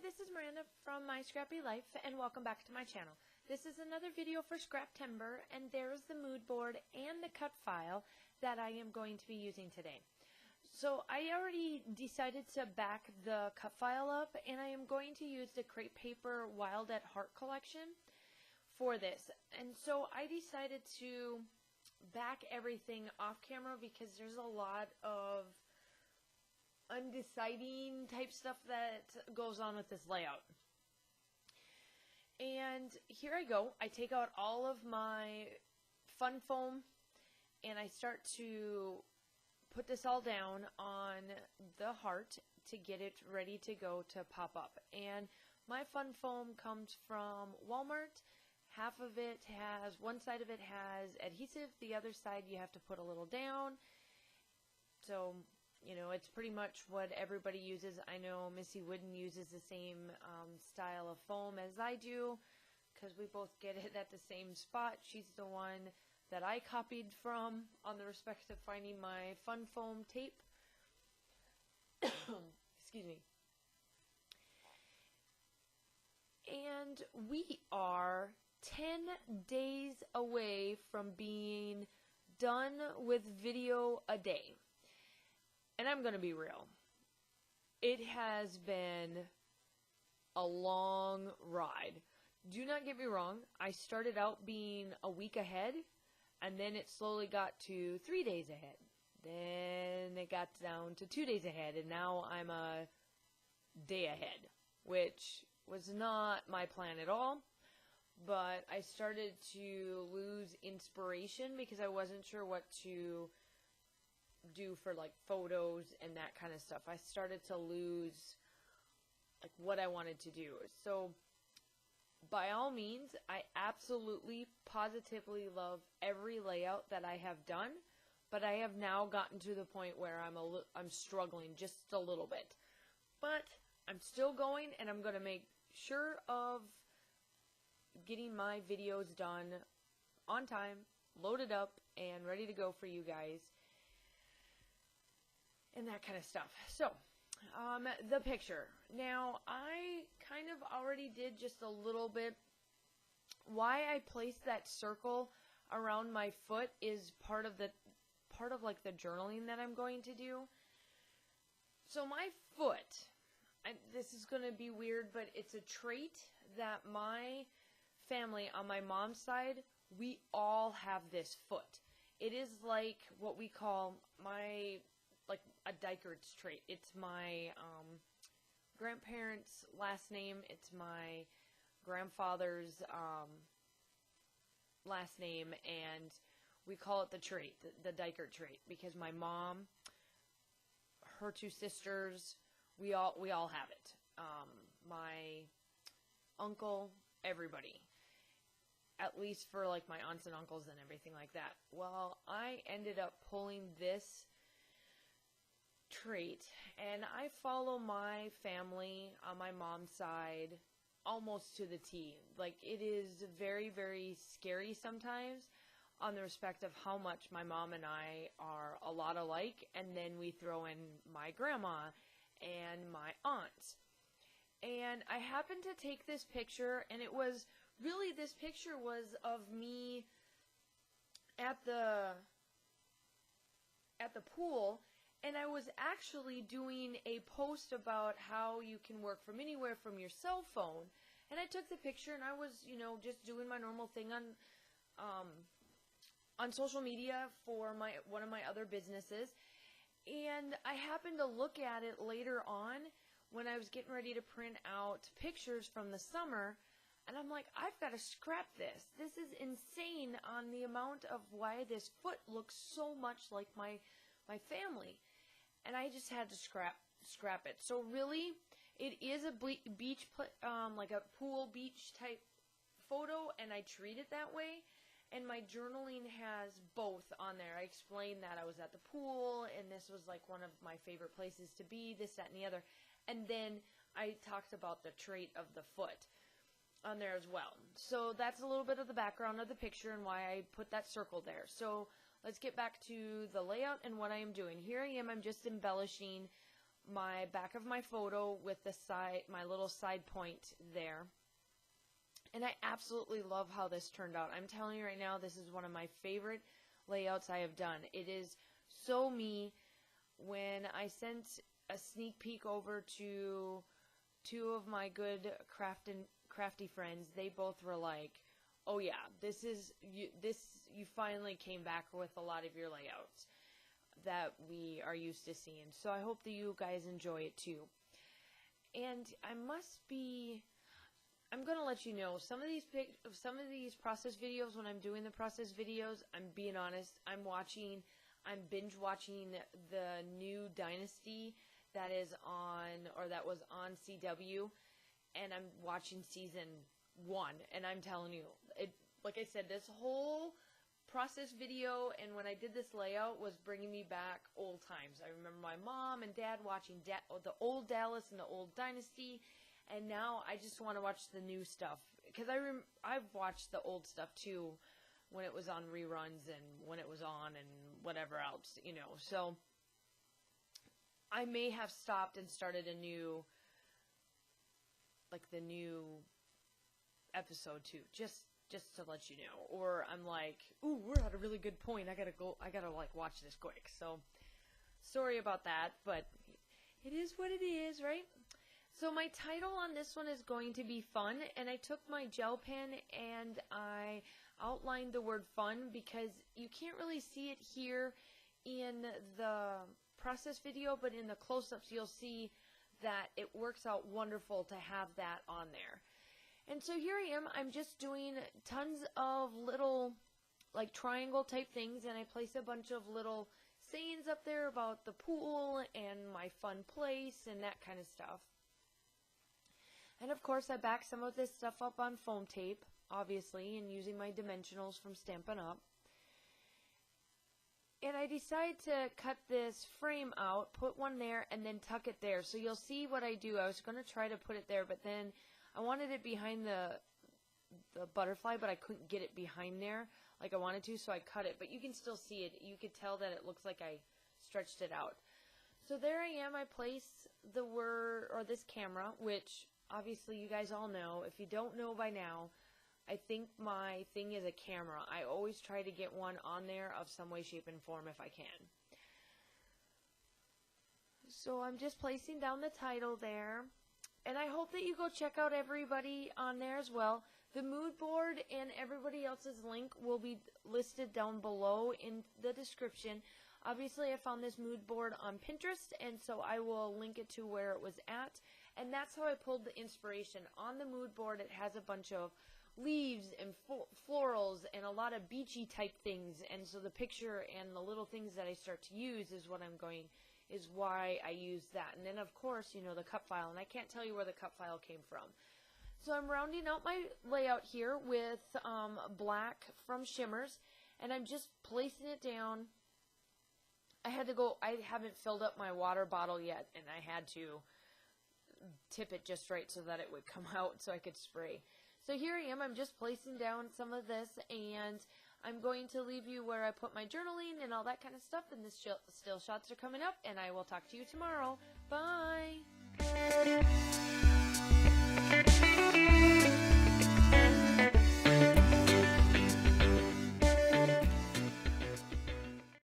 this is Miranda from My Scrappy Life, and welcome back to my channel. This is another video for Scraptember, and there's the mood board and the cut file that I am going to be using today. So I already decided to back the cut file up, and I am going to use the Crate Paper Wild at Heart collection for this. And so I decided to back everything off camera because there's a lot of undeciding type stuff that goes on with this layout. And here I go. I take out all of my fun foam and I start to put this all down on the heart to get it ready to go to pop up. And my fun foam comes from Walmart. Half of it has, one side of it has adhesive, the other side you have to put a little down. So, you know, it's pretty much what everybody uses. I know Missy Wooden uses the same style of foam as I do, because we both get it at the same spot. She's the one that I copied from on the respect of finding my fun foam tape. Excuse me. And we are 10 days away from being done with video a day. And I'm going to be real. It has been a long ride. Do not get me wrong. I started out being a week ahead, and then it slowly got to 3 days ahead. Then it got down to 2 days ahead, and now I'm a day ahead, which was not my plan at all. But I started to lose inspiration because I wasn't sure what to do for like photos and that kind of stuff. I started to lose like what I wanted to do. So by all means, I absolutely positively love every layout that I have done, but I have now gotten to the point where I'm struggling just a little bit. But I'm still going, and I'm going to make sure of getting my videos done on time, loaded up, and ready to go for you guys. And that kind of stuff. So, the picture. Now, I kind of already did just a little bit. Why I placed that circle around my foot is part of like the journaling that I'm going to do. So my foot, this is going to be weird, but it's a trait that my family on my mom's side, we all have this foot. It is like what we call like a Dykard's trait. It's my grandparents' last name. It's my grandfather's last name, and we call it the trait, the Dykard trait, because my mom, her two sisters, we all have it. My uncle, everybody. At least for like my aunts and uncles and everything like that. Well, I ended up pulling this trait, and I follow my family on my mom's side almost to the T. Like, it is very, very scary sometimes on the respect of how much my mom and I are a lot alike, and then we throw in my grandma and my aunts. And I happened to take this picture, and it was really, this picture was of me at the pool, and I was actually doing a post about how you can work from anywhere from your cell phone. And I took the picture, and I was, you know, just doing my normal thing on social media for one of my other businesses. And I happened to look at it later on when I was getting ready to print out pictures from the summer. And I'm like, I've got to scrap this. This is insane on the amount of why this foot looks so much like my family. And I just had to scrap it. So really, it is a beach, like a pool beach type photo, and I treat it that way. And my journaling has both on there. I explained that I was at the pool, and this was like one of my favorite places to be, this, that, and the other. And then I talked about the trait of the foot on there as well. So that's a little bit of the background of the picture and why I put that circle there. So let's get back to the layout and what I am doing. Here I am, I'm just embellishing my back of my photo with the side, my little side point there. And I absolutely love how this turned out. I'm telling you right now, this is one of my favorite layouts I have done. It is so me. When I sent a sneak peek over to two of my good crafty friends, they both were like, oh yeah, you finally came back with a lot of your layouts that we are used to seeing. So I hope that you guys enjoy it too. And I'm going to let you know, some of these process videos, when I'm doing the process videos, I'm being honest, I'm binge watching the new Dynasty that was on CW, and I'm watching season 1, and I'm telling you, like I said, this whole process video, and when I did this layout, was bringing me back old times. I remember my mom and dad watching the old Dallas and the old Dynasty, and now I just want to watch the new stuff, because I've watched the old stuff too, when it was on reruns and when it was on and whatever else, so I may have stopped and started the new episode too, just to let you know. Or I'm like, ooh, we're at a really good point, I gotta watch this quick. So sorry about that, but it is what it is, right? So my title on this one is going to be fun, and I took my gel pen and I outlined the word fun, because you can't really see it here in the process video, but in the close-ups you'll see that it works out wonderful to have that on there. And so here I am, I'm just doing tons of little like triangle type things, and I place a bunch of little sayings up there about the pool and my fun place and that kind of stuff. And of course I back some of this stuff up on foam tape, obviously, and using my dimensionals from Stampin' Up. And I decide to cut this frame out, put one there, and then tuck it there. So you'll see what I do. I was going to try to put it there, but then I wanted it behind the butterfly, but I couldn't get it behind there like I wanted to, so I cut it. But you can still see it. You could tell that it looks like I stretched it out. So there I am. I place the word, or this camera, which obviously you guys all know. If you don't know by now, I think my thing is a camera. I always try to get one on there of some way, shape, and form if I can. So I'm just placing down the title there. And I hope that you go check out everybody on there as well. The mood board and everybody else's link will be listed down below in the description. Obviously, I found this mood board on Pinterest, and so I will link it to where it was at. And that's how I pulled the inspiration. On the mood board, it has a bunch of leaves and florals and a lot of beachy type things, and so the picture and the little things that I start to use is why I use that. And then of course, the cut file, and I can't tell you where the cut file came from. So I'm rounding out my layout here with black from Shimmers, and I'm just placing it down. I haven't filled up my water bottle yet, and I had to tip it just right so that it would come out so I could spray. So here I am, I'm just placing down some of this, and I'm going to leave you where I put my journaling and all that kind of stuff, and the still shots are coming up, and I will talk to you tomorrow. Bye!